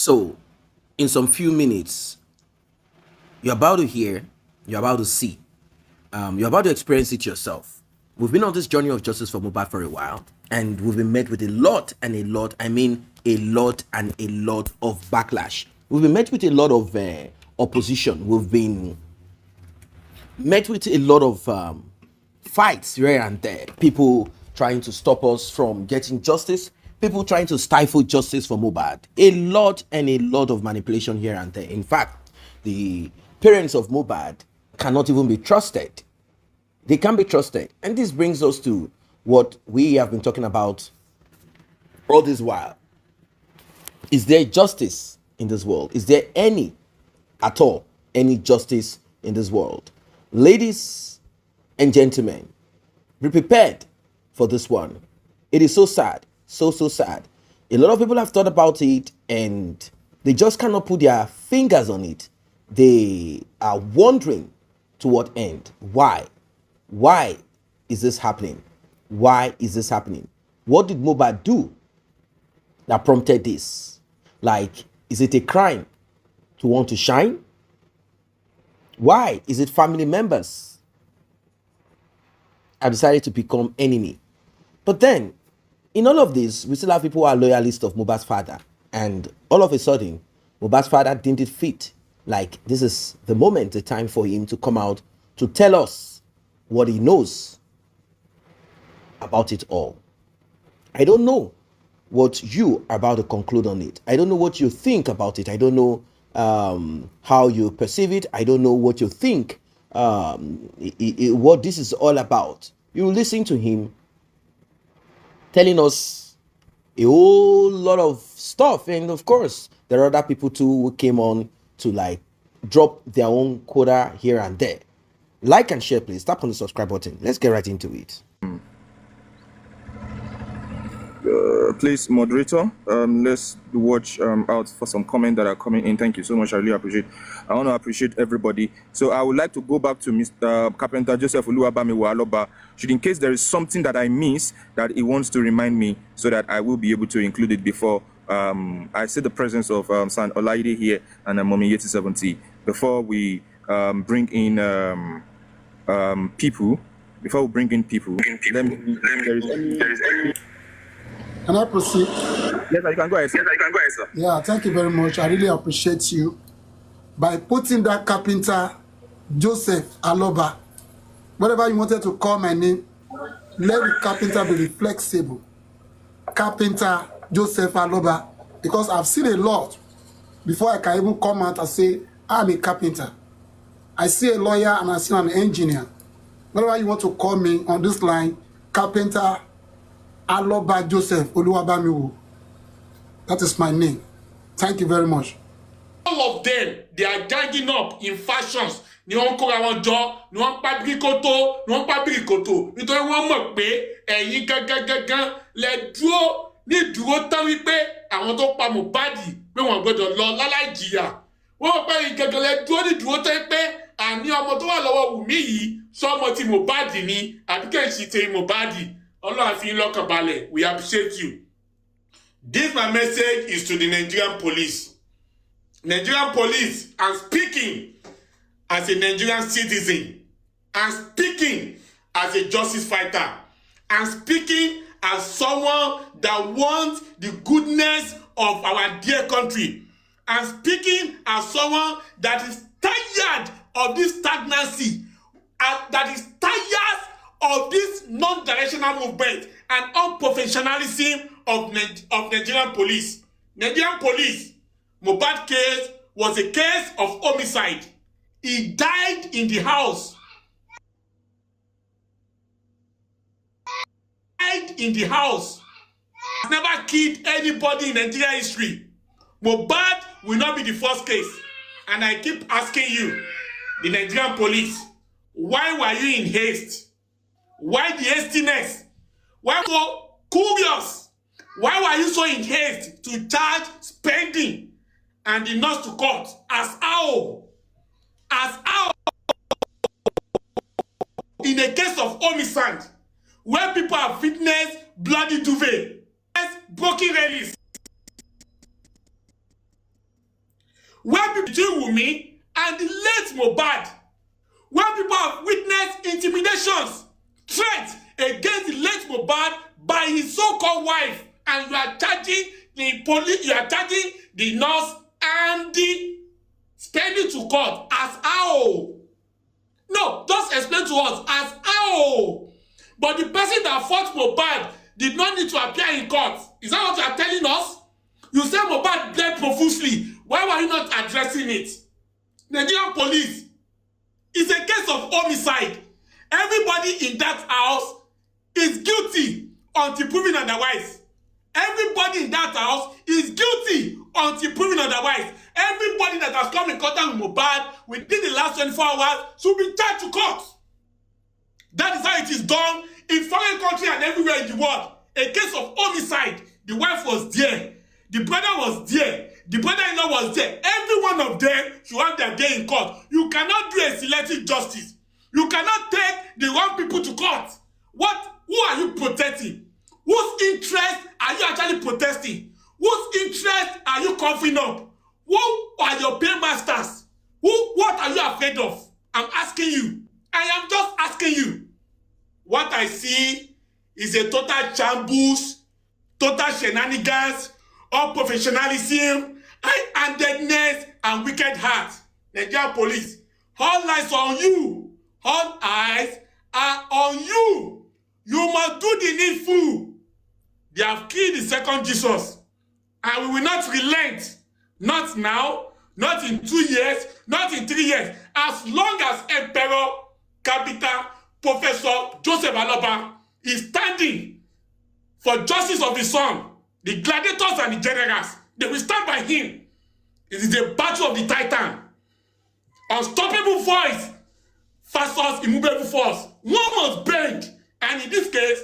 So, in some few minutes, you're about to hear, you're about to see, you're about to experience it yourself. We've been on this journey of justice for Mohbad for a while, and we've been met with a lot and a lot, I mean, a lot and a lot of backlash. We've been met with a lot of opposition. We've been met with a lot of fights here and there. People trying to stop us from getting justice. People trying to stifle justice for Mohbad. A lot and a lot of manipulation here and there. In fact, the parents of Mohbad cannot even be trusted. They can't be trusted. And this brings us to what we have been talking about all this while. Is there justice in this world? Is there any at all, any justice in this world? Ladies and gentlemen, be prepared for this one. It is so sad, so sad. A lot of people have thought about it and they just cannot put their fingers on it. They are wondering to what end. Why is this happening? Why is this happening? What did Mohbad do that prompted this? Like, is it a crime to want to shine? Why is it family members have decided to become enemy? But then, in all of this, we still have people who are loyalists of Mohbad's father. And all of a sudden, Mohbad's father deemed it fit. Like, this is the moment, the time for him to come out to tell us what he knows about it all. I don't know what you are about to conclude on it. I don't know what you think about it. I don't know how you perceive it. I don't know what you think, what this is all about. You listen to him telling us a whole lot of stuff. And of course, there are other people too who came on to like drop their own quota here and there. Like and share, please. Tap on the subscribe button. Let's get right into it. Please, moderator, let's watch out for some comments that are coming in. Thank you so much. I really appreciate. I want to appreciate everybody. So I would like to go back to Mr. Carpenter Joseph Oluwabamiwo Aloba. Should in case there is something that I miss that he wants to remind me, so that I will be able to include it before I see the presence of San Olaide here and Mommy Yeti 70 before we bring in people. Before we bring in people, there is any. Can I proceed? Yes, you can go ahead, sir. Yeah, thank you very much. I really appreciate you. By putting that Carpenter Joseph Aloba, whatever you wanted to call my name, let the Carpenter be flexible. Carpenter Joseph Aloba, because I've seen a lot before I can even come out and say, I'm a carpenter. I see a lawyer and I see an engineer. Whatever you want to call me on this line, Carpenter Aloba Joseph Oluwabamiwo. That is my name. Thank you very much. All of them, they are ganging up in fashions. Ni wọ́n kóra wọn jọ, ni wọ́n pa bíríkótó, nítorí wọ́n mọ̀ pé ẹ̀yin gangan lẹ dúró ní dúró tán wípé àwọn tó pa Mohbad pé wọ́n gbọ́dọ̀ lọ láláì jìyà. Wọ́n mọ̀ pé ẹ̀yin gangan lẹ dúró ní dúró tán pé àní ọmọ tó wà lọ́wọ́ Wùmí yìí sọ́mọ ti Mohbad ni àbí kẹ́ ń ṣe ti Mohbad. Allah fi lọ́kàn balẹ̀. We appreciate you. This my message is to the Nigerian police. Nigerian police, I'm speaking as a Nigerian citizen. I'm speaking as a justice fighter. I'm speaking as someone that wants the goodness of our dear country. I'm speaking as someone that is tired of this stagnancy, and that is tired of this non-directional movement and unprofessionalism of Nigerian police. Nigerian police, Mohbad case was a case of homicide. He died in the house. Died in the house. Never killed anybody in Nigeria history. Mohbad will not be the first case. And I keep asking you, the Nigerian police, why were you in haste? Why the hastiness? Why so curious? Why were you so in haste to charge spending and the nurse to court? As how? In a case of homicide, where people have witnessed bloody duvet, broken release, where people between Wunmi and the late Mohbad, where people have witnessed intimidations, threats against the late Mohbad by his so-called wife, and you are charging the police, you are charging the nurse and the spending to court as how? No, just explain to us as how. But the person that fought Mohbad did not need to appear in court. Is that what you are telling us? You say Mohbad bled profusely. Why were you not addressing it? Nigerian police, it's a case of homicide. Everybody in that house is guilty until proven otherwise. Everybody in that house is guilty until proven otherwise. Everybody that has come in contact with Mohbad within the last 24 hours should be charged to court. That is how it is done in foreign countries and everywhere in the world. A case of homicide. The wife was there. The brother was there. The brother-in-law was there. Every one of them should have their day in court. You cannot do a selective justice. You cannot take the wrong people to court. Who are you protecting? Whose interest are you actually protesting? Whose interest are you covering up? Who are your paymasters? What are you afraid of? I'm asking you. I am just asking you. What I see is a total shambles, total shenanigans, unprofessionalism, high-handedness, and wicked heart. Nigerian police, all eyes on you. All eyes are on you. You must do the needful. They have killed the second Jesus, and we will not relent. Not now, not in 2 years, not in 3 years. As long as Emperor, Capital, Professor Joseph Aloba is standing for justice of his son, the gladiators and the generals, they will stand by him. It is a battle of the Titan. Unstoppable voice versus immovable force. One must bend. And in this case,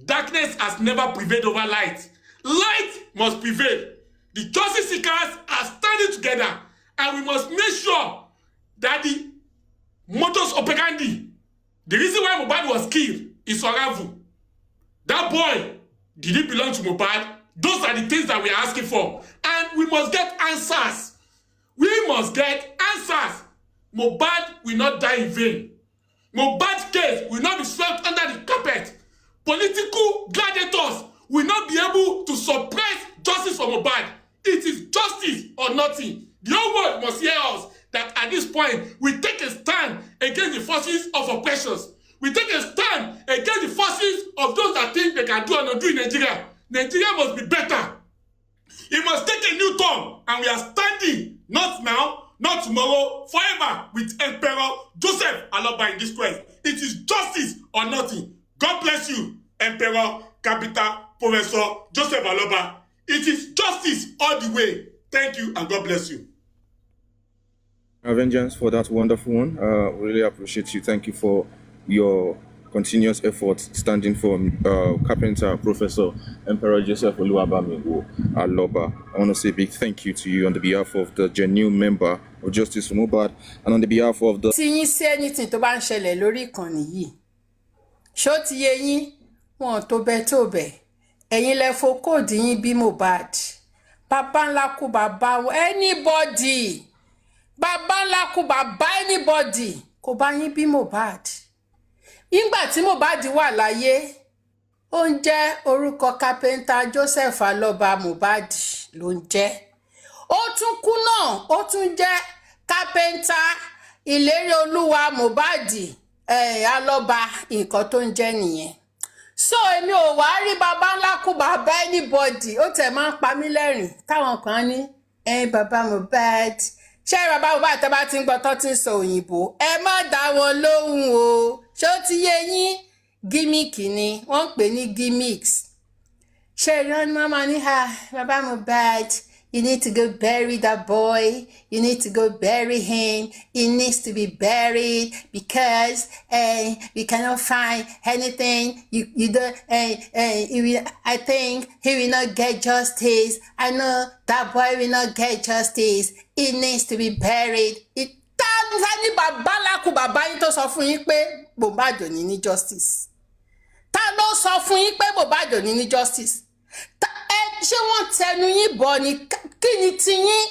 darkness has never prevailed over light. Light must prevail. The justice seekers are standing together, and we must make sure that the modus operandi, the reason why Mohbad was killed, is unraveled. That boy, did he belong to Mohbad? Those are the things that we are asking for. And we must get answers. We must get answers. Mohbad will not die in vain. Mohbad's case will not be swept under the carpet. Political gladiators will not be able to suppress justice for Mohbad. It is justice or nothing. The whole world must hear us that at this point, we take a stand against the forces of oppressions. We take a stand against the forces of those that think they can do and not do in Nigeria. Nigeria must be better. It must take a new turn, and we are standing, not now, not tomorrow, forever, with Emperor Joseph Aloba in this quest. It is justice or nothing. God bless you, Emperor, Capital, Professor Joseph Aloba. It is justice all the way. Thank you, and God bless you. Vengeance for that wonderful one. Really appreciate you. Thank you for your continuous efforts standing for Carpenter, Professor Emperor Joseph Oluwabamiwo Aloba. I want to say a big thank you to you on the behalf of the genuine member of Justice for Mohbad and on the behalf of the... tí yín sí anything tó bá ń ṣẹlẹ̀ lórí ìkànnì yìí ṣó ti yé yín wọn tó bẹ́ẹ̀ ẹ̀yin lẹ fo kóòdù yín bí Mohbad bàbá ńlá kú bàbá anybody bàbá ńlá kú bàbá anybody kò bá yín bí Mohbad nígbà tí Mohbad wà láyé ó ń jẹ́ orúkọ Carpenter Joseph Aloba Mohbad ló ń jẹ́ ó tún kú náà ó tún jẹ́ Carpenter ìlérí olúwa Mohbad Aloba nǹkan tó ń jẹ́ nìyẹn so èmi ò wá rí bàbá ńlá kú bàbá anybody ó tẹ̀ máa ń pa mí lẹ́rìn táwọn kan ní bàbá Mohbad ṣé bàbá Mohbad tó bá ti ń gbọ́ tó ti ń sọ òyìnbó ẹ má dá wọn lóhùn o ṣé ó ti yé yín gimmick ni wọ́n ń pè ní gimmicks ṣé ìran mama ní bàbá Mohbad you need to go bury that boy you need to go bury him he needs to be buried because we cannot find anything you don't I think he will not get justice. I know that boy will not get justice. He needs to be buried. Tani bàbá lákù bàbá yín tó sọ fún yín pé Mohbad ò ní ní justice? Ta ló sọ fún yín pé Mohbad ò ní ní justice? Ṣé wọ́n tẹnu yín bọ̀ ni kí ni tiyín?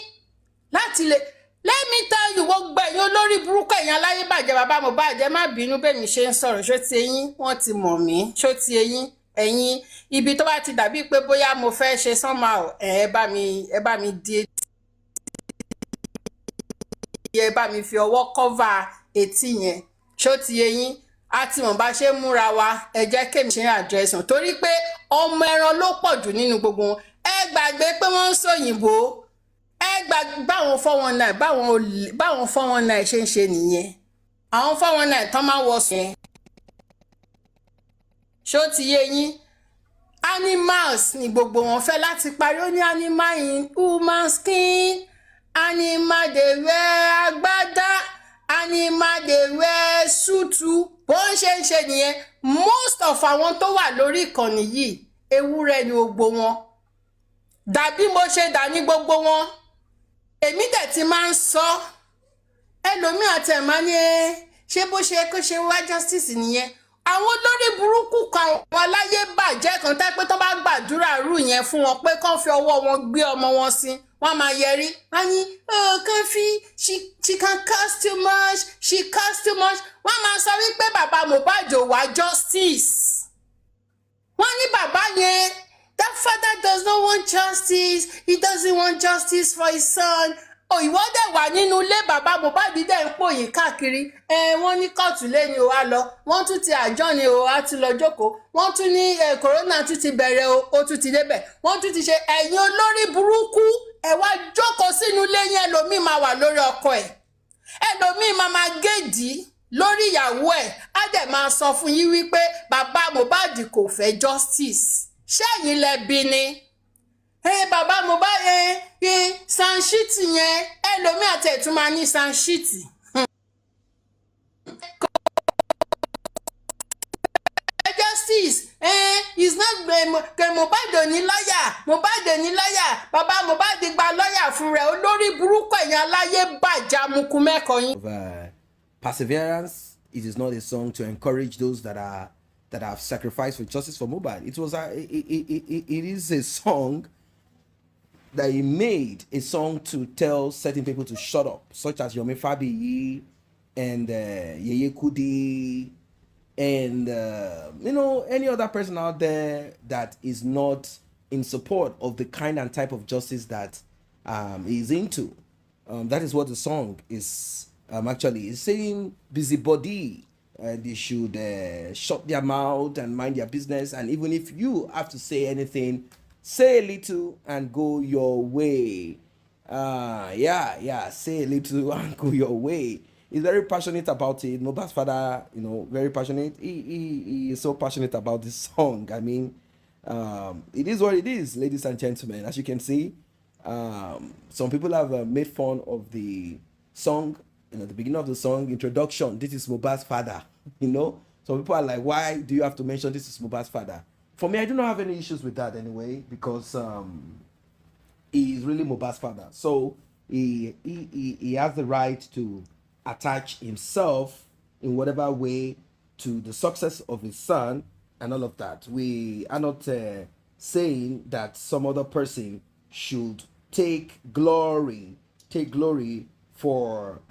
láti lè let me tell you gbogbo ẹ̀yin olórí burúkú ẹ̀yin aláyébàjẹ́ bàbá Mohbad ẹ má bínú bẹ́ẹ̀ mi ṣe ń sọ̀rọ̀ ṣó ti eyín wọ́n ti mọ̀ mí ṣó ti eyín ẹ̀yin ibi tó bá ti dàbí pé bóyá mo fẹ́ ṣe somehow ẹ bá mi di ẹ bá mi fi ọwọ́ cover etí yẹn ṣó ti eyín a ti mọ̀ bá ṣe múra wa ẹ jẹ́ kémi ṣe àdírẹ́sàn torí pé ọmọ ẹran ló pọ̀ jù nínú gbogbo wọn ẹ gbàgbé pé wọ́n ń sòyìnbó ẹ gbàgbé báwọn 419 báwọn 419 ṣe ń ṣe nìyẹn àwọn 419 tán máa wọ sùn yẹn ṣó ti yé yín animals ni gbogbo wọn fẹ́ láti parí ó ní animal in human skin animal dey wear agbádá animal dey wear súùtù bó ń ṣe nìyẹn most of àwọn tó wà lórí ìkànnì yìí ewúrẹ́ ni gbogbo wọn dàbí mo ṣe dà ní gbogbo wọn èmi dẹ̀ ti máa ń sọ ẹlòmíà tẹ̀ máa ní ṣé bó ṣe kó ṣe wá justice nìyẹn àwọn olórí burúkú kan àwọn aláyé bàjẹ́ kan tẹ́ pé tó bá gbàdúrà rú yẹn fún wọn pé kán fi ọwọ́ wọn gbé ọmọ wọn sí wọ́n máa yẹrí wọ́n ní kán fi she can curse too much she curse too much wọ́n máa sọ wípé bàbá Mohbad ò wá justice wọ́n ní bàbá yẹn that father does not want justice he doesn't want justice for his son òyìnbó dẹ̀ wà nínú ilé bàbá Mohbad dẹ̀ ń pòyì káàkiri wọ́n ní kóòtù lẹ́ni o á lọ wọ́n tún ti àjọ ni o á ti lọ jókòó wọ́n tún ní kòrónà tún ti bẹ̀rẹ̀ o ó tún ti débẹ̀ wọ́n tún ti ṣe ẹ̀yin olórí burúkú ẹ wá jókòó sínú ilé yẹn ẹlòmíì máa wà lórí ọkọ ẹ̀ ẹlòmíì máa géèdì lórí ìyàwó ẹ̀ á dẹ̀ máa sọ fún yín wípé bàbá Mohbad kò fẹ́ justice ṣẹ́yìn lẹ́bi ni bàbá Mohbad sanṣíìtì yẹn ẹlòmíì àti ẹ̀tún máa ní sanṣíìtì. Justice is not Mohbad ò ní lọ́yà Mohbad ò ní lọ́yà bàbá Mohbad gba lọ́yà fún rẹ̀ olórí burúkú ẹ̀yìn aláyé bàjá mukú mẹ́kọ̀ọ́ yín. Perseverance. It is not a song to encourage those that have sacrificed for justice for Mohbad. It is a song that he made, a song to tell certain people to shut up, such as Yomi Fabiyi and Yeye Kudi and any other person out there that is not in support of the kind and type of justice that he's into. That is what the song is actually is saying. Busybody, they should shut their mouth and mind their business, and even if you have to say anything, say a little and go your way. Say a little and go your way. He's very passionate about it. Mohbad's father, very passionate. He is so passionate about this song. I mean, it is what it is, ladies and gentlemen. As you can see, some people have made fun of the song. The beginning of the song, introduction. This is Mohbad's father. Some people are like, why do you have to mention this is Mohbad's father? For me, I do not have any issues with that anyway, because he is really Mohbad's father. So he has the right to attach himself in whatever way to the success of his son and all of that. We are not saying that some other person should take glory for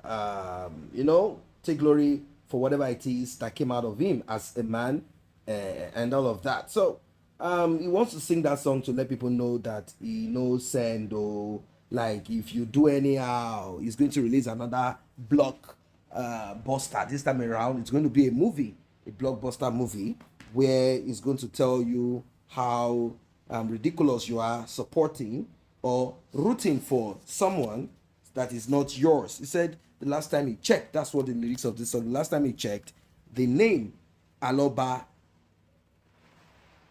take glory for whatever it is that came out of him as a man and all of that. So he wants to sing that song to let people know that he knows Sendo. Like, if you do anyhow, he's going to release another blockbuster. This time around, it's going to be a blockbuster movie, where he's going to tell you how ridiculous you are supporting or rooting for someone that is not yours. He said the last time he checked, that's what the lyrics of this song, the last time he checked, the name Aloba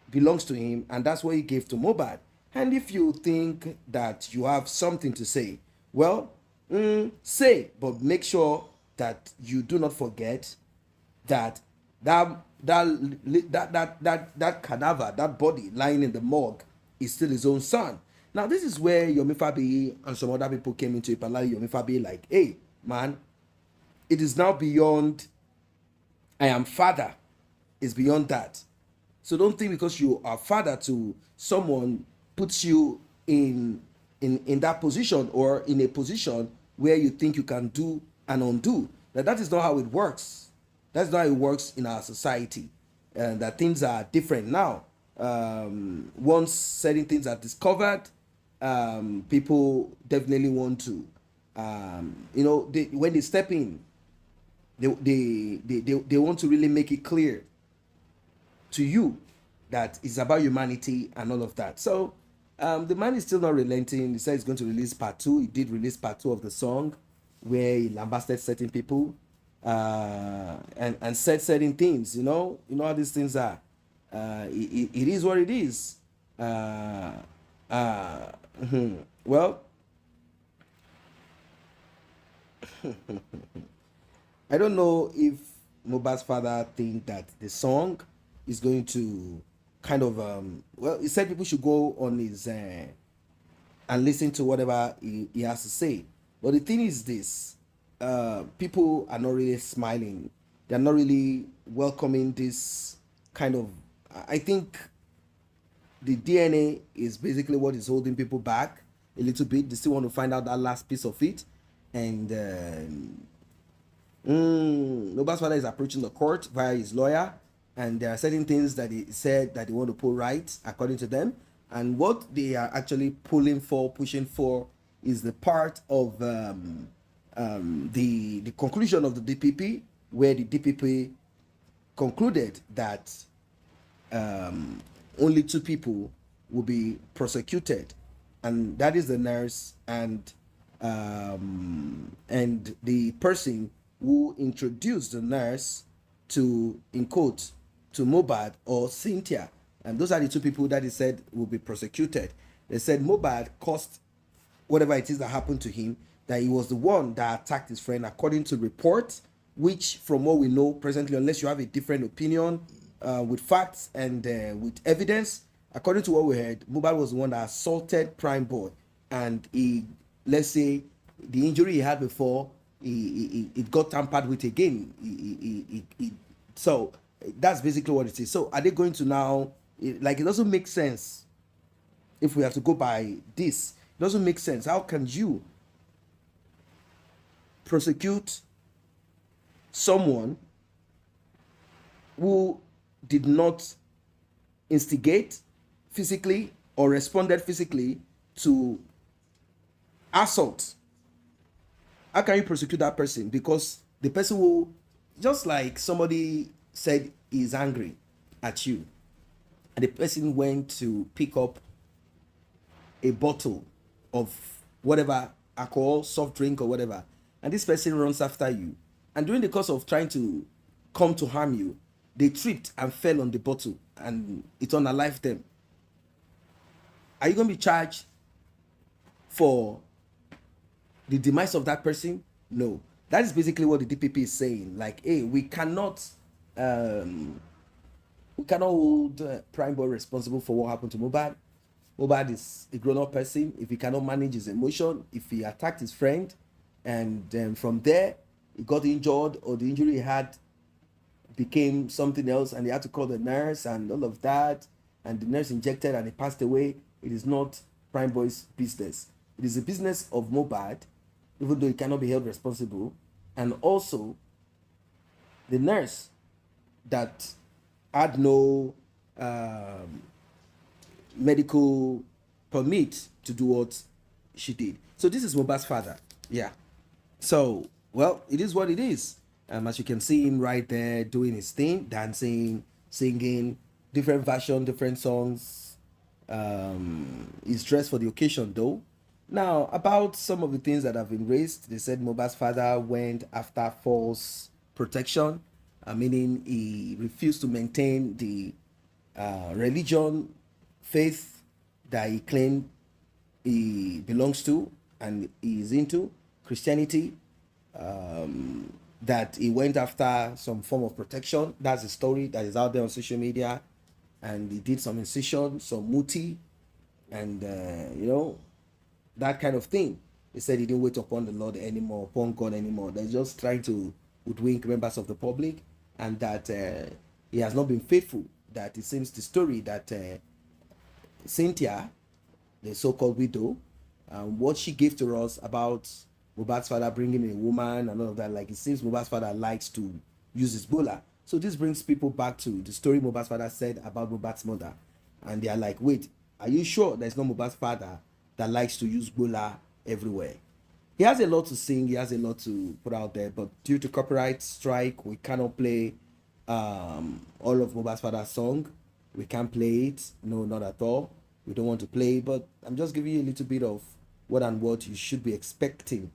belongs to him, and that's what he gave to Mohbad. And if you think that you have something to say, well, say, but make sure that you do not forget that cadaver, that body lying in the morgue, is still his own son. Now, this is where Yomi Fabiyi and some other people came into it, and like Yomi Fabiyi, like, hey, man, it is now beyond I am father. It's beyond that. So don't think because you are father to someone puts you in in that position, or in a position where you think you can do and undo. That is not how it works. That's not how it works in our society, and that things are different now. Once certain things are discovered, people definitely want to, when they step in, they want to really make it clear to you that it's about humanity and all of that. So the man is still not relenting. He said he's going to release part 2. He did release part 2 of the song, where he lambasted certain people, and said certain things. You know how these things are. It is what it is. Well, I don't know if Mohbad's father think that the song is going to kind of he said people should go on his and listen to whatever he has to say. But the thing is this: people are not really smiling. They're not really welcoming this kind of. I think the DNA is basically what is holding people back a little bit. They still want to find out that last piece of it, and Mohbad's father is approaching the court via his lawyer, and there are certain things that he said that they want to put right according to them, and what they are actually pushing for is the part of the conclusion of the DPP, where the DPP concluded that only 2 people will be prosecuted, and that is the nurse and the person who introduced the nurse to, in quote, to Mohbad or Cynthia. And those are the 2 people that he said will be prosecuted. They said Mohbad caused whatever it is that happened to him, that he was the one that attacked his friend, according to reports, which from what we know presently, unless you have a different opinion with facts and with evidence, according to what we heard, Mohbad was the one that assaulted Prime Boy, and he, let's say, the injury he had before, it got tampered with again. So that's basically what it is. So are they going to now, it doesn't make sense if we have to go by this. It doesn't make sense. How can you prosecute someone who did not instigate physically or responded physically to assault? How can you prosecute that person? Because the person will, just like somebody said is angry at you, and the person went to pick up a bottle of whatever, alcohol, soft drink or whatever, and this person runs after you, and during the course of trying to come to harm you, they tripped and fell on the bottle, and it unalived them. Are you going to be charged for the demise of that person? No. That is basically what the DPP is saying. Like, hey, we cannot hold Prime Boy responsible for what happened to Mohbad. Mohbad is a grown-up person. If he cannot manage his emotion, if he attacked his friend, and then from there he got injured, or the injury he had became something else, and they had to call the nurse and all of that, and the nurse injected and he passed away, it is not Prime Boy's business. It is the business of Mohbad, even though he cannot be held responsible, and also the nurse that had no medical permit to do what she did. So this is Mohbad's father. Yeah. So, well, it is what it is. As you can see him right there doing his thing, dancing, singing, different version, different songs. He's dressed for the occasion though. Now, about some of the things that have been raised, they said Mohbad's father went after false protection, meaning he refused to maintain the religion, faith that he claimed he belongs to and he is into, Christianity, that he went after some form of protection. That's a story that is out there on social media, and he did some incision, some muti, and that kind of thing. He said he didn't wait upon the Lord anymore, upon God anymore. They're just trying to hoodwink members of the public, and that he has not been faithful. That it seems the story that Cynthia, the so-called widow, what she gave to us about Mohbad's father bringing a woman and all of that. Like, it seems Mohbad's father likes to use his bowler. So this brings people back to the story Mohbad's father said about Mohbad's mother, and they are like, wait, are you sure there's not Mohbad's father that likes to use bowler everywhere? He has a lot to sing, he has a lot to put out there, but due to copyright strike, we cannot play all of Mohbad's father's song. We can't play it, no, not at all. We don't want to play, but I'm just giving you a little bit of what and what you should be expecting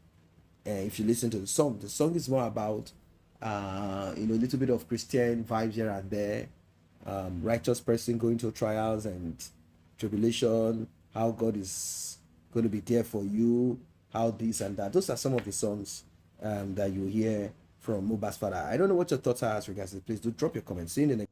if you listen to the song. The song is more about a little bit of Christian vibes here and there, righteous person going through trials and tribulation, how God is going to be there for you, how this and that. Those are some of the songs that you hear from Mohbad's father. I don't know what your thoughts are as regards to this. Please do drop your comments. See you in the next.